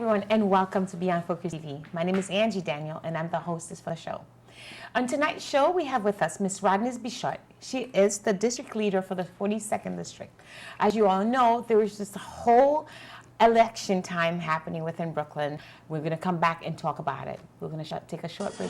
everyone, and welcome to Beyond Focus TV. My name is Angie Daniel, and I'm the hostess for the show. On tonight's show, we have with us Ms. Rodneyse Bichotte. She is the district leader for the 42nd district. As you all know, there was just a whole election time happening within Brooklyn. We're going to come back and talk about it. We're going to take a short break.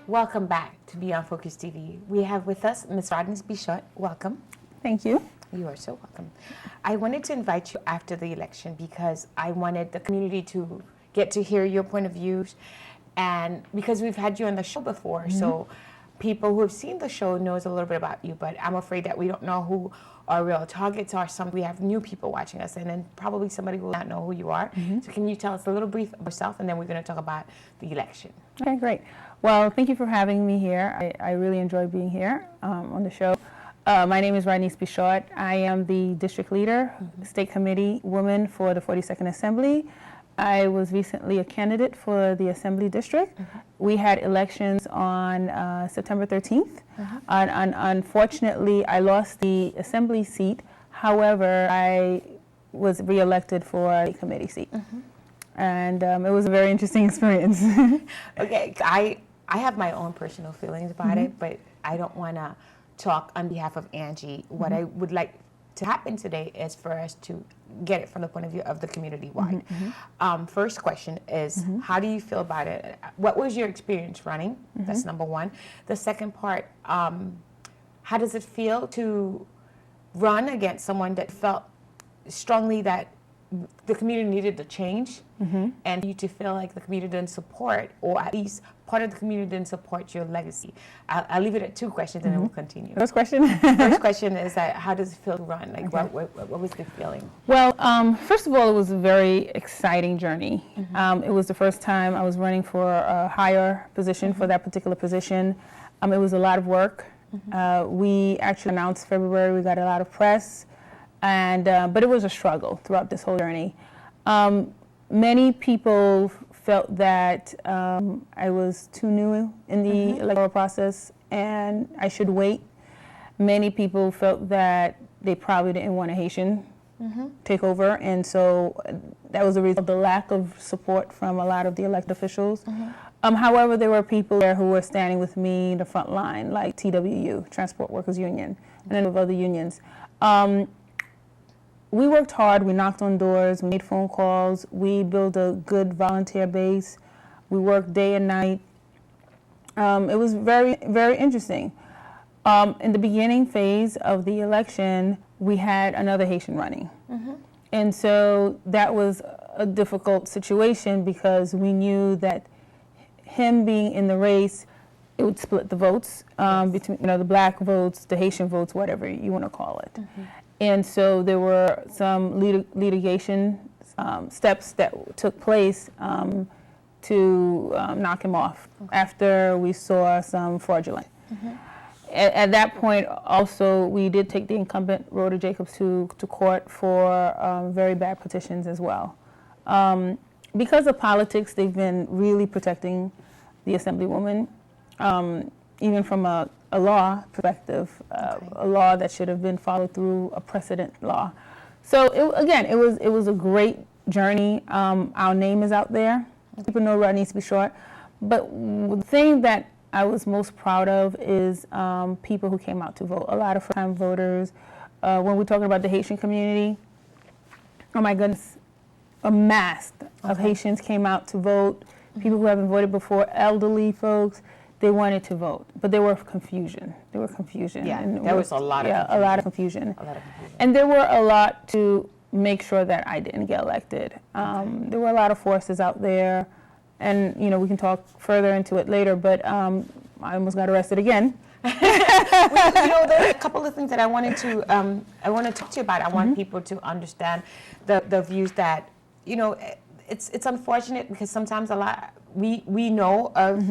Welcome back to Beyond Focus TV. We have with us Ms. Rodneyse Bichotte. Welcome. Thank you. You are so welcome. I wanted to invite you after the election because I wanted the community to get to hear your point of views, and because we've had you on the show before, so people who have seen the show knows a little bit about you, but I'm afraid that we don't know who our real targets are. We have new people watching us, and then probably somebody who will not know who you are. So can you tell us a little brief of yourself, and then we're going to talk about the election. Okay, great. Well, thank you for having me here. I really enjoy being here on the show. My name is Rodneyse Bichotte. I am the district leader, state committee woman for the 42nd Assembly. I was recently a candidate for the Assembly District. We had elections on September 13th. Unfortunately, I lost the Assembly seat. However, I was reelected for a committee seat. And it was a very interesting experience. Okay, I have my own personal feelings about it, but I don't want to talk on behalf of Angie. What I would like to happen today is for us to get it from the point of view of the community-wide. First question is, how do you feel about it? What was your experience running? That's number one. The second part, how does it feel to run against someone that felt strongly that the community needed to change, and you to feel like the community didn't support, or at least part of the community didn't support your legacy? I'll leave it at two questions, and then we'll continue. First question? First question is that how does it feel to run? Like, what was the feeling? Well, first of all, it was a very exciting journey. It was the first time I was running for a higher position for that particular position. It was a lot of work. We actually announced February. We got a lot of press. And, but it was a struggle throughout this whole journey. Many people felt that I was too new in the electoral process and I should wait. Many people felt that they probably didn't want a Haitian take over, and so that was the reason of the lack of support from a lot of the elected officials. However, there were people there who were standing with me in the front line, like TWU, Transport Workers Union, and then with other unions. We worked hard, we knocked on doors, we made phone calls, we built a good volunteer base, we worked day and night. It was very, very interesting. In the beginning phase of the election, we had another Haitian running. And so that was a difficult situation because we knew that him being in the race, it would split the votes between the black votes, the Haitian votes, whatever you want to call it. And so there were some litigation steps that took place to knock him off after we saw some fraudulent. At that point, also, we did take the incumbent, Rhoda Jacobs, to court for very bad petitions as well. Because of politics, they've been really protecting the Assemblywoman, even from a law perspective, a law that should have been followed through a precedent law. So it was a great journey. Our name is out there. People know Rodneyse Bichotte. But the thing that I was most proud of is people who came out to vote. A lot of first-time voters. When we're talking about the Haitian community, oh my goodness, a mass of Haitians came out to vote. People who haven't voted before, elderly folks. They wanted to vote, but there were confusion. Yeah, and there was a lot of confusion. A lot of confusion. And there were a lot to make sure that I didn't get elected. There were a lot of forces out there, and we can talk further into it later, but I almost got arrested again. There are a couple of things that I want to talk to you about. I want people to understand the views that, it's unfortunate because sometimes we know of,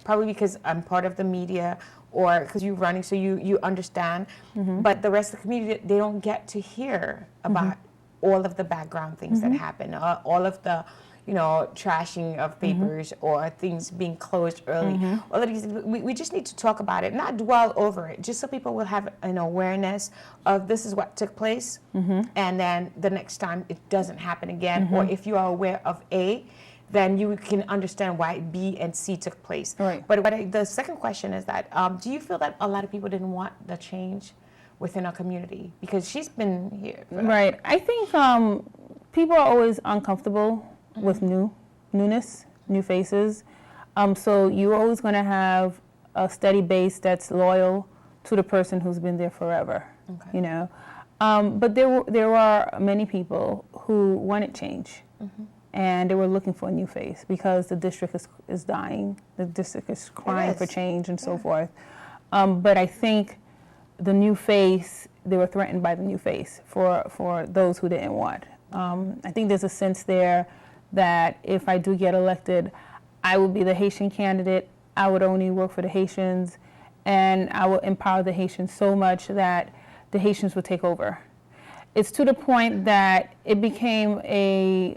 probably because I'm part of the media or because you're running, so you understand, but the rest of the community, they don't get to hear about all of the background things that happen, all of the trashing of papers or things being closed early. All of these, we just need to talk about it, not dwell over it, just so people will have an awareness of this is what took place, and then the next time it doesn't happen again. Or if you are aware of A, then you can understand why B and C took place. Right. But the second question is that, do you feel that a lot of people didn't want the change within our community? Because she's been here. Right. I think people are always uncomfortable with newness, new faces. So you're always going to have a steady base that's loyal to the person who's been there forever. Okay. But there are many people who wanted change, and they were looking for a new face because the district is dying. The district is crying for change and so forth. But I think the new face, they were threatened by the new face for those who didn't want. I think there's a sense there that if I do get elected, I will be the Haitian candidate. I would only work for the Haitians, and I will empower the Haitians so much that the Haitians will take over. It's to the point that it became a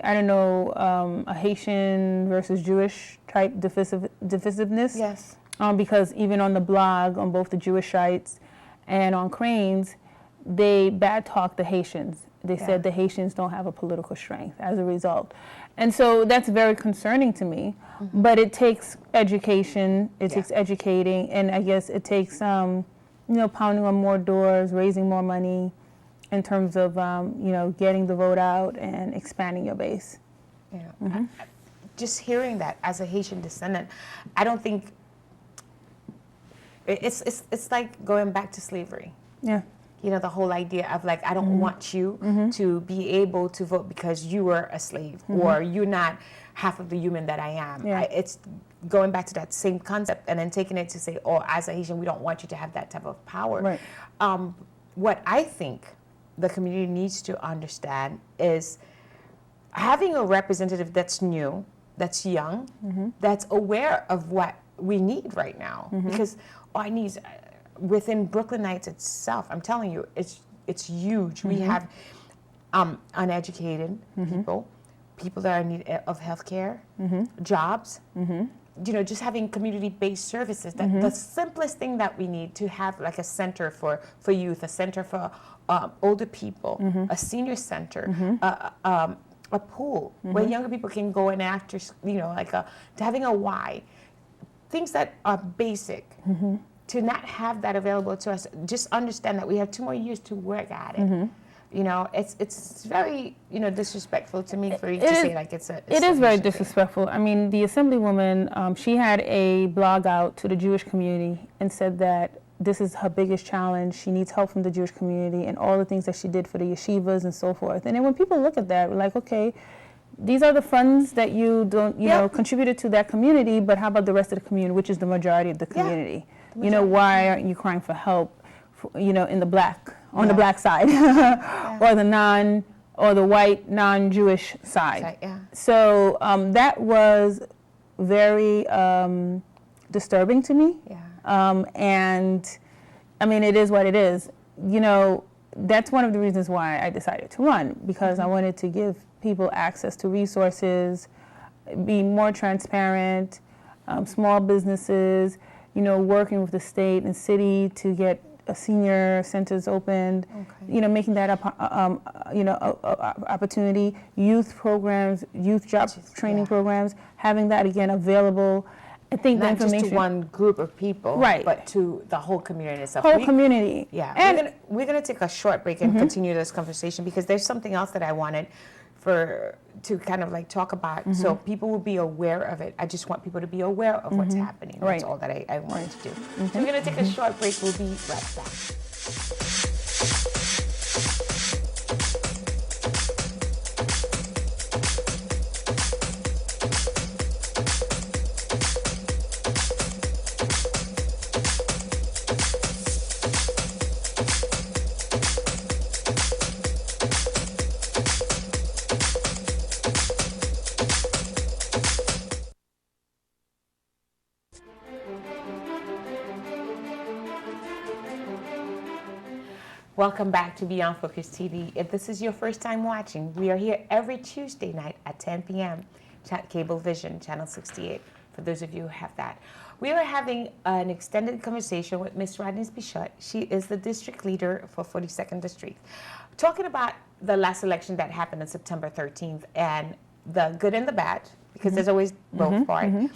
Haitian versus Jewish type divisiveness. Yes. Because even on the blog, on both the Jewish sites and on Cranes, they bad talk the Haitians. They said the Haitians don't have a political strength as a result. And so that's very concerning to me. But it takes education, it takes educating, and I guess it takes, pounding on more doors, raising more money in terms of, getting the vote out and expanding your base. Just hearing that as a Haitian descendant, I don't think, it's like going back to slavery. Yeah. The whole idea of like, I don't want you to be able to vote because you were a slave or you're not half of the human that I am. Yeah. It's going back to that same concept and then taking it to say, as a Haitian, we don't want you to have that type of power. Right. What I think the community needs to understand is having a representative that's new, that's young, that's aware of what we need right now. Because our needs within Brooklynites itself, I'm telling you, it's huge. We have uneducated people that are in need of healthcare, jobs, just having community-based services. That the simplest thing that we need to have, like a center for youth, a center for older people, a senior center, a pool where younger people can go in after, to having a Y, things that are basic. To not have that available to us, just understand that we have 2 more years to work at it. It's very disrespectful to me for you to say like it's It is very disrespectful. I mean, the Assemblywoman, she had a blog out to the Jewish community and said that this is her biggest challenge. She needs help from the Jewish community and all the things that she did for the yeshivas and so forth. And then when people look at that, we're like, okay, these are the funds that you don't, contributed to that community, but how about the rest of the community, which is the majority of the community? Why aren't you crying for help, in the black, on the black side, or the white non-Jewish side? So that was very disturbing to me. And I mean, it is what it is. That's one of the reasons why I decided to run, because I wanted to give people access to resources, be more transparent, small businesses, working with the state and city to get senior centers opened, making that opportunity, youth programs, youth job training programs, having that again available. I think not the information just to one group of people, right, but to the whole community itself. Community. Yeah, and we're gonna take a short break and continue this conversation because there's something else that I wanted to kind of like talk about, so people will be aware of it. I just want people to be aware of what's happening. That's all that I wanted to do. So we're going to take a short break. We'll be right back. Welcome back to Beyond Focus TV. If this is your first time watching, we are here every Tuesday night at 10 p.m. Cable Vision, Channel 68, for those of you who have that. We are having an extended conversation with Ms. Rodneyse Bichotte. She is the district leader for 42nd District. Talking about the last election that happened on September 13th and the good and the bad, because there's always both parts.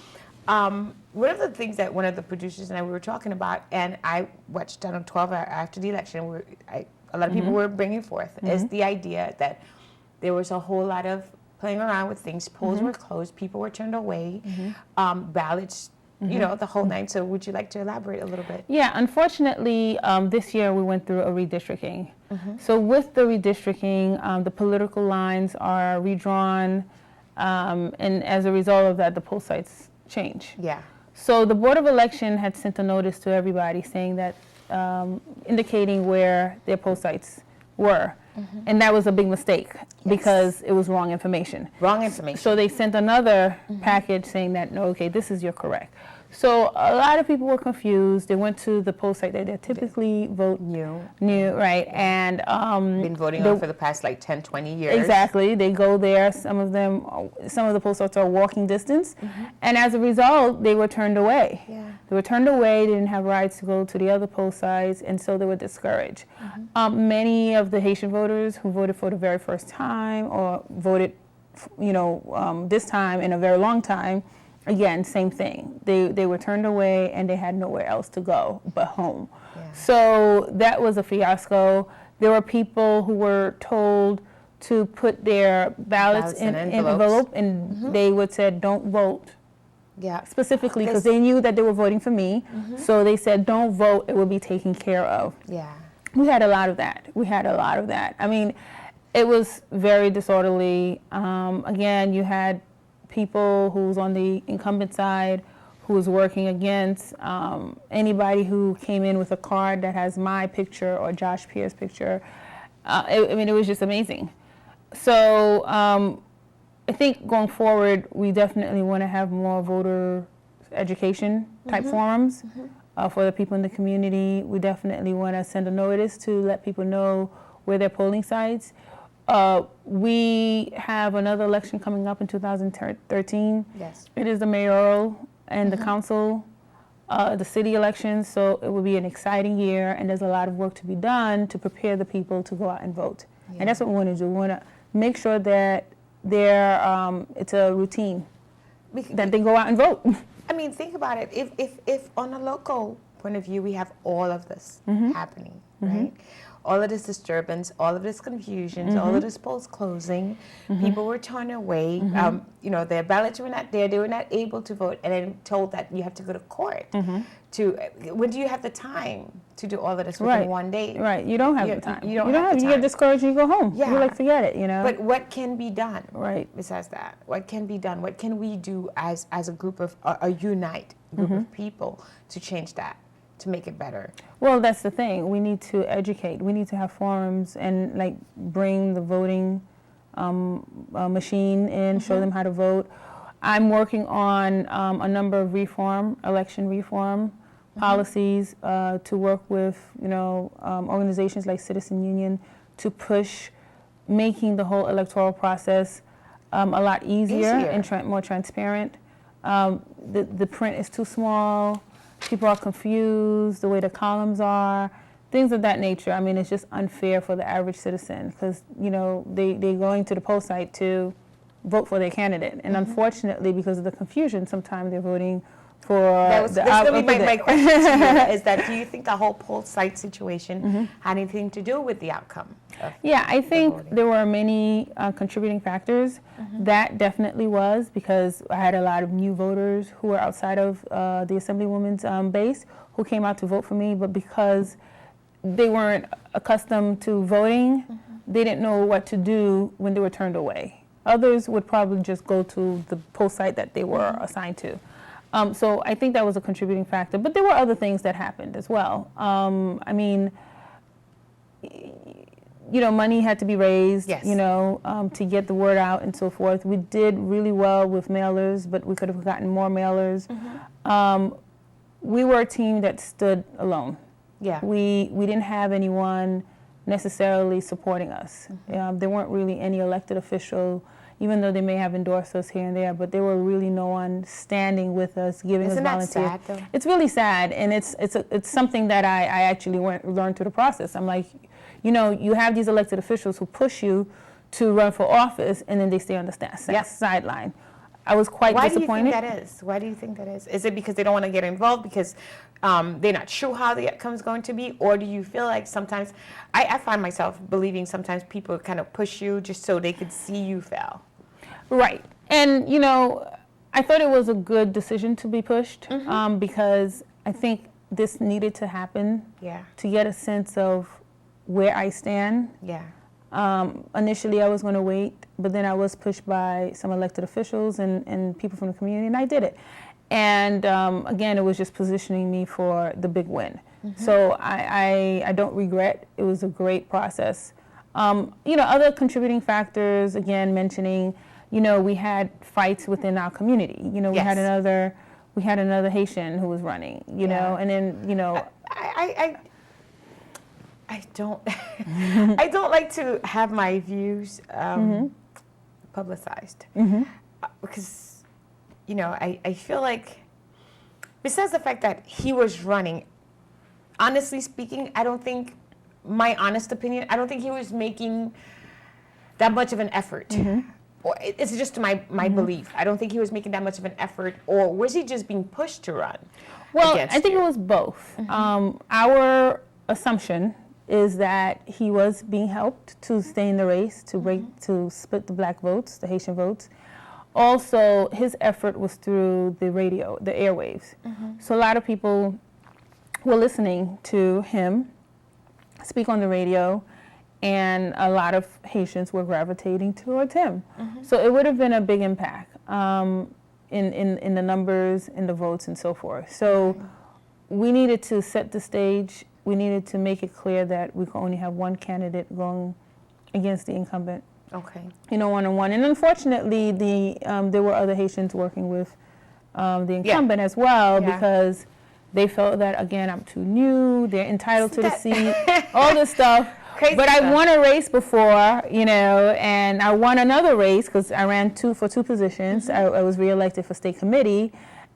One of the things that one of the producers and I were talking about, and I watched Channel 12 after the election, a lot of people were bringing forth, is the idea that there was a whole lot of playing around with things. Polls were closed, people were turned away, ballots, you know, the whole nine. So would you like to elaborate a little bit? Yeah, unfortunately, this year we went through a redistricting. So with the redistricting, the political lines are redrawn, and as a result of that, the poll sites change. Yeah. So the Board of Election had sent a notice to everybody saying that, indicating where their poll sites were. And that was a big mistake because it was wrong information. Wrong information. So they sent another package saying that, no, okay, this is your correct. So a lot of people were confused. They went to the poll site that they typically vote new, right? And been voting on for the past like 10, 20 years. Exactly. They go there. Some of the poll sites are walking distance, and as a result, they were turned away. Yeah. They were turned away. They didn't have rights to go to the other poll sites, and so they were discouraged. Many of the Haitian voters who voted for the very first time or voted, this time in a very long time. Again, same thing. They were turned away and they had nowhere else to go but home. Yeah. So that was a fiasco. There were people who were told to put their ballots in envelope, and they would said, don't vote. Yeah. Specifically because they knew that they were voting for me. So they said, don't vote, it will be taken care of. Yeah. We had a lot of that. I mean, it was very disorderly. Again, you had people who's on the incumbent side who was working against anybody who came in with a card that has my picture or Josh Pierce's picture. It was just amazing. So I think going forward, we definitely want to have more voter education type forums for the people in the community. We definitely want to send a notice to let people know where their polling sites. We have another election coming up in 2013. Yes. It is the mayoral and the council, the city elections, so it will be an exciting year, and there's a lot of work to be done to prepare the people to go out and vote. Yeah. And that's what we want to do. We want to make sure that it's a routine, that they go out and vote. I mean, think about it. If on a local point of view, we have all of this happening, right? All of this disturbance, all of this confusion, all of this polls closing, people were turned away. Their ballots were not there. They were not able to vote, and then told that you have to go to court. When do you have the time to do all of this within one day? Right. You don't have the time. You don't have the time. You get discouraged and you go home. Yeah. You're like, forget it, But what can be done? Right. Besides that, what can be done? What can we do as a group of a unite group of people to change that? To make it better? Well, that's the thing. We need to educate. We need to have forums and bring the voting machine in, show them how to vote. I'm working on a number of election reform policies to work with organizations like Citizen Union to push making the whole electoral process a lot easier. And more transparent. The print is too small. People are confused, the way the columns are, things of that nature. I mean, it's just unfair for the average citizen because, they're going to the poll site to vote for their candidate. And unfortunately, because of the confusion, sometimes they're voting for that's going to be my question to you, is that do you think the whole poll site situation had anything to do with the outcome? Yeah, I think there were many contributing factors. That definitely was because I had a lot of new voters who were outside of the Assemblywoman's base who came out to vote for me, but because they weren't accustomed to voting, they didn't know what to do when they were turned away. Others would probably just go to the poll site that they were assigned to. So I think that was a contributing factor, but there were other things that happened as well. I mean, money had to be raised, to get the word out and so forth. We did really well with mailers, but we could have gotten more mailers. We were a team that stood alone. Yeah. We didn't have anyone necessarily supporting us. There weren't really any elected official, even though they may have endorsed us here and there, but there were really no one standing with us, giving us volunteers. Isn't that sad, though? It's really sad, and it's something that I actually learned through the process. I'm like, you know, you have these elected officials who push you to run for office, and then they stay on the sideline. I was quite disappointed. Why do you think that is? Why do you think that is? Is it because they don't want to get involved because they're not sure how the outcome is going to be? Or do you feel like sometimes, I find myself believing sometimes people kind of push you just so they could see you fail? Right. And, you know, I thought it was a good decision to be pushed because I think this needed to happen to get a sense of where I stand. Yeah. Initially, I was going to wait, but then I was pushed by some elected officials and people from the community, and I did it. And again, it was just positioning me for the big win. So I don't regret. It was a great process. You know, other contributing factors, again, mentioning, you know, we had fights within our community. You know, we had another Haitian who was running, you know, and then, you know. I don't I don't like to have my views publicized because, you know, I feel like besides the fact that he was running, honestly speaking, I don't think, my honest opinion, I don't think he was making that much of an effort. Or it's just my belief. I don't think he was making that much of an effort, or was he just being pushed to run? Well, I think it was both. Our assumption is that he was being helped to stay in the race, to split the black votes, the Haitian votes. Also, his effort was through the radio, the airwaves. So a lot of people were listening to him speak on the radio, and a lot of Haitians were gravitating towards him. So it would have been a big impact in the numbers, in the votes, and so forth. So we needed to set the stage. We needed to make it clear that we could only have one candidate going against the incumbent. Okay. You know, one-on-one. And unfortunately, there were other Haitians working with the incumbent as well because they felt that, again, I'm too new, they're entitled to the seat, all this stuff. But I won a race before, you know, and I won another race because I ran for two positions. I was reelected for state committee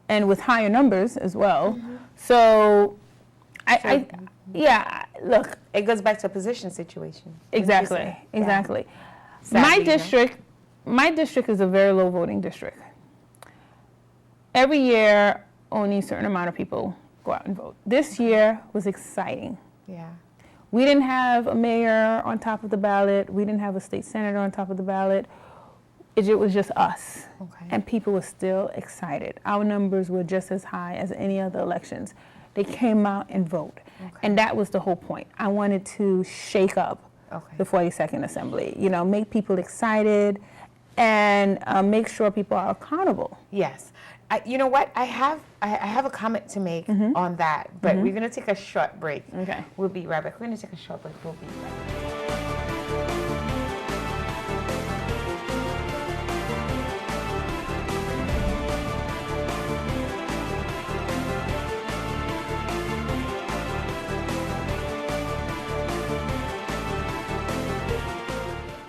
and with higher numbers as well. So look. It goes back to a position situation. Exactly. Sadly, My district is a very low voting district. Every year, only a certain amount of people go out and vote. This year was exciting. Yeah. We didn't have a mayor on top of the ballot. We didn't have a state senator on top of the ballot. It was just us. Okay. And people were still excited. Our numbers were just as high as any other elections. They came out and voted. Okay. And that was the whole point. I wanted to shake up the 42nd Assembly, you know, make people excited and make sure people are accountable. Yes. You know what? I have a comment to make on that, but we're going to take a short break. Okay. We'll be right back. We're going to take a short break. We'll be right back.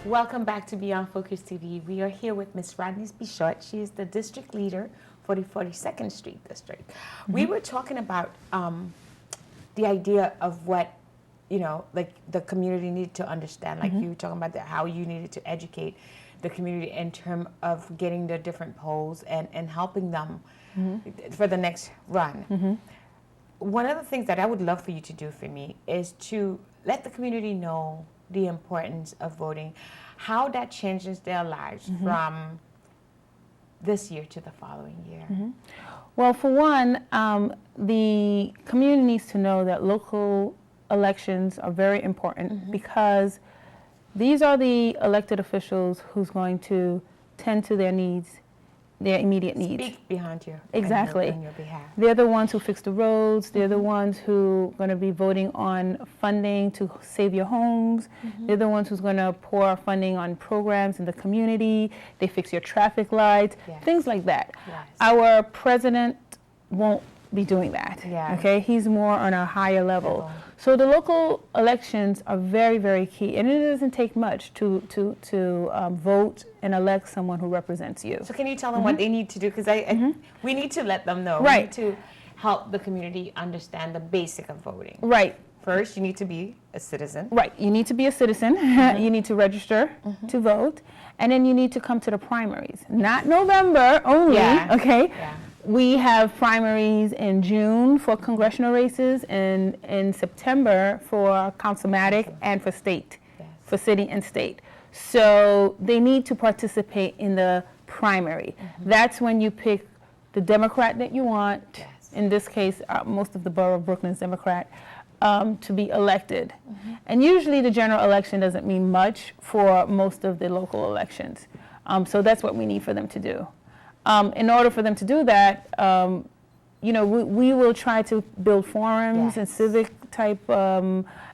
Welcome back to Beyond Focus TV. We are here with Ms. Rodneyse Bichotte. She is the district leader for the 42nd Street District. We were talking about the idea of what, you know, like the community needed to understand. Like you were talking about how you needed to educate the community in terms of getting the different polls and helping them for the next run. One of the things that I would love for you to do for me is to let the community know the importance of voting, how that changes their lives from this year to the following year. Well, for one, the community needs to know that local elections are very important because these are the elected officials who's going to tend to their needs, their immediate needs. Speak behind you. Exactly. On your behalf. They're the ones who fix the roads. They're the ones who are going to be voting on funding to save your homes. They're the ones who's going to pour funding on programs in the community. They fix your traffic lights, things like that. Yes. Our president won't be doing that. Yeah. Okay, he's more on a higher level. So the local elections are very, very key, and it doesn't take much to vote and elect someone who represents you. So can you tell them what they need to do? Because we need to let them know. Right. We need to help the community understand the basic of voting. Right. First, you need to be a citizen. Right. You need to be a citizen. You need to register to vote, and then you need to come to the primaries. Not November only. Yeah. Okay. Yeah. We have primaries in June for congressional races and in September for councilmatic and for state, for city and state. So they need to participate in the primary. That's when you pick the Democrat that you want. Yes. In this case, most of the borough of Brooklyn is Democrat, to be elected. And usually the general election doesn't mean much for most of the local elections. So that's what we need for them to do. In order for them to do that, we will try to build forums and civic type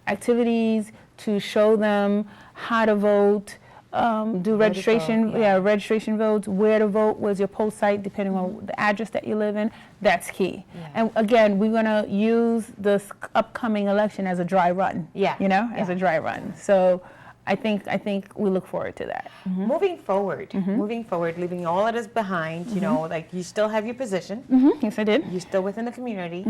activities to show them how to vote, do registration, registration votes, where to vote, where's your poll site, depending on the address that you live in. That's key. Yeah. And again, we're gonna use this upcoming election as a dry run. As a dry run. So I think we look forward to that. Moving forward, leaving all of this behind, like you still have your position. Yes, I did. You're still within the community.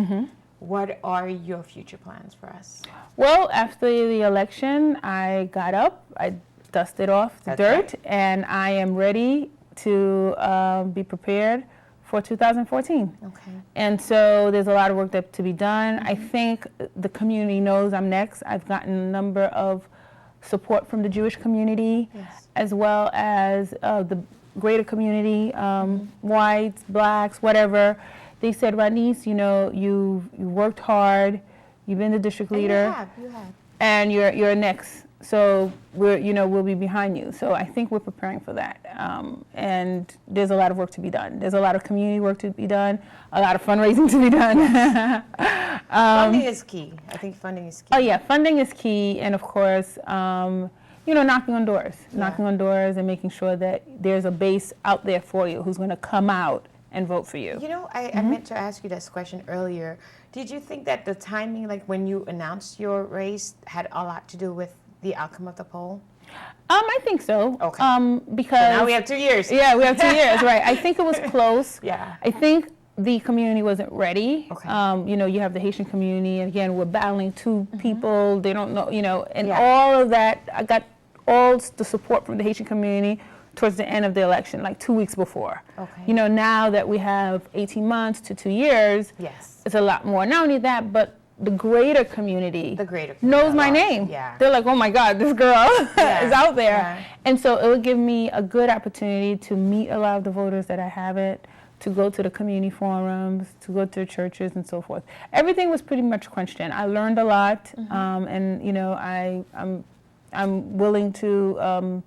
What are your future plans for us? Well, after the election, I got up, I dusted off the dirt, and I am ready to be prepared for 2014. Okay. And so there's a lot of work to be done. I think the community knows I'm next. I've gotten a number of support from the Jewish community, as well as the greater community, whites, blacks, whatever. They said, Rodneyse, you worked hard, you've been the district leader, you have. And you're next. So we'll be behind you. So I think we're preparing for that. And there's a lot of work to be done. There's a lot of community work to be done, a lot of fundraising to be done. Funding is key. I think funding is key. Oh yeah, funding is key, and of course, knocking on doors and making sure that there's a base out there for you who's going to come out and vote for you. I meant to ask you this question earlier. Did you think that the timing, like when you announced your race, had a lot to do with the outcome of the poll? I think so. Okay. Because so now we have 2 years. Yeah, we have 2 years, right? I think it was close. Yeah. I think the community wasn't ready. Okay. You have the Haitian community, and again, we're battling two people. They don't know, and all of that. I got all the support from the Haitian community towards the end of the election, like 2 weeks before. Okay. Now that we have 18 months to 2 years, it's a lot more. Not only that, but the greater community knows my name. Yeah. They're like, oh my God, this girl is out there. Yeah. And so it would give me a good opportunity to meet a lot of the voters that I haven't, to go to the community forums, to go to churches and so forth. Everything was pretty much crunched in. I learned a lot, and I'm willing to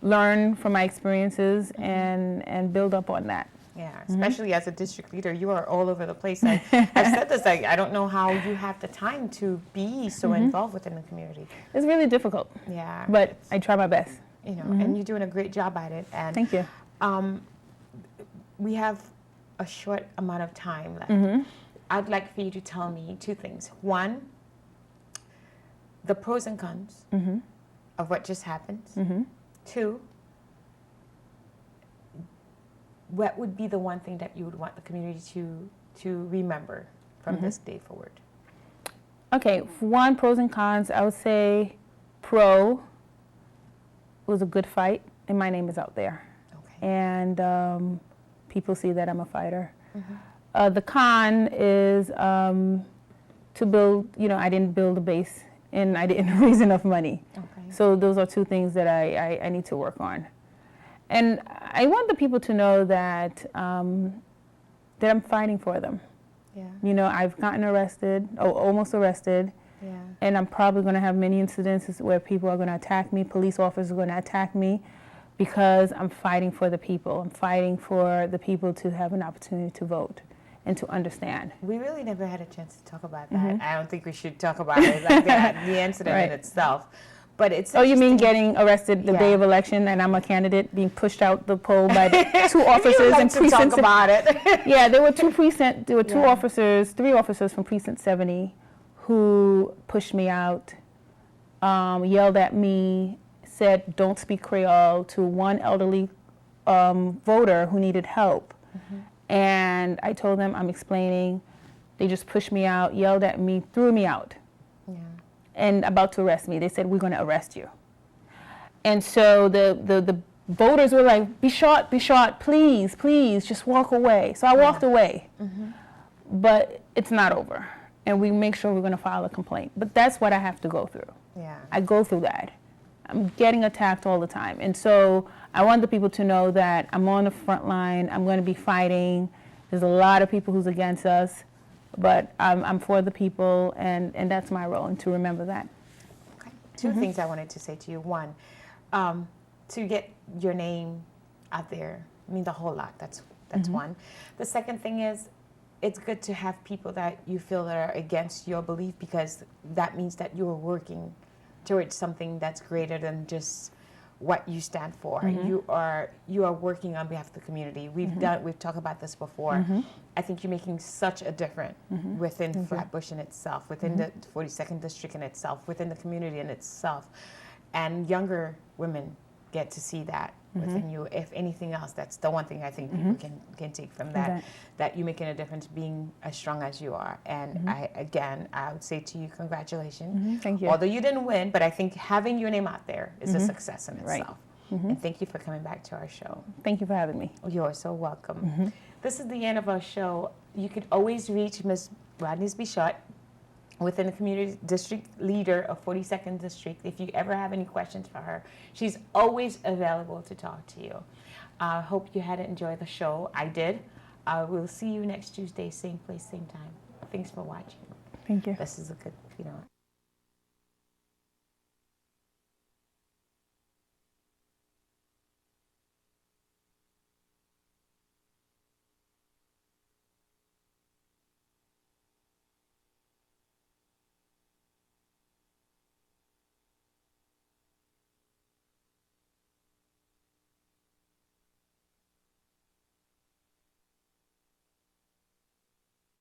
learn from my experiences and build up on that. Yeah, especially as a district leader, you are all over the place. I've said this, I don't know how you have the time to be so involved within the community. It's really difficult. Yeah. But I try my best. And you're doing a great job at it. And thank you. We have a short amount of time left. I'd like for you to tell me two things. One, the pros and cons of what just happened. Two, what would be the one thing that you would want the community to remember from this day forward? Okay, for one, pros and cons, I would say pro was a good fight, and my name is out there. Okay. And people see that I'm a fighter. The con is to build, I didn't build a base, and I didn't raise enough money. Okay. So those are two things that I need to work on. And I want the people to know that that I'm fighting for them. Yeah. I've gotten arrested, almost arrested. Yeah. And I'm probably going to have many incidences where people are going to attack me, police officers are going to attack me, because I'm fighting for the people. I'm fighting for the people to have an opportunity to vote and to understand. We really never had a chance to talk about that. I don't think we should talk about it like that, the incident in itself. But it's you mean getting arrested the day of election, and I'm a candidate being pushed out the poll by the two officers and precincts? Talk about it. Yeah, there were three officers from precinct 70 who pushed me out, yelled at me, said don't speak Creole to one elderly voter who needed help. And I told them I'm explaining. They just pushed me out, yelled at me, threw me out, and about to arrest me. They said, we're going to arrest you. And so the voters were like, Bichotte, please, please, just walk away. So I walked away. But it's not over. And we make sure we're going to file a complaint. But that's what I have to go through. I go through that. I'm getting attacked all the time. And so I want the people to know that I'm on the front line. I'm going to be fighting. There's a lot of people who's against us, but I'm for the people, and that's my role, and to remember that. Okay. Two things I wanted to say to you. One, to get your name out there means a whole lot. That's one. The second thing is, it's good to have people that you feel that are against your belief, because that means that you're working towards something that's greater than just what you stand for. You are working on behalf of the community. We've talked about this before. I think you're making such a difference within Flatbush in itself, within the 42nd district in itself, within the community in itself, and younger women get to see that within you. If anything else, that's the one thing I think people can take from that, that you're making a difference being as strong as you are. And I would say to you, congratulations. Thank you. Although you didn't win, but I think having your name out there is a success in itself. And thank you for coming back to our show. Thank you for having me. You're so welcome. This is the end of our show. You could always reach Ms. Rodneyse Bichotte within the community district leader of 42nd District. If you ever have any questions for her, she's always available to talk to you. I hope you had enjoyed the show. I did. We'll see you next Tuesday, same place, same time. Thanks for watching. Thank you. This is a good,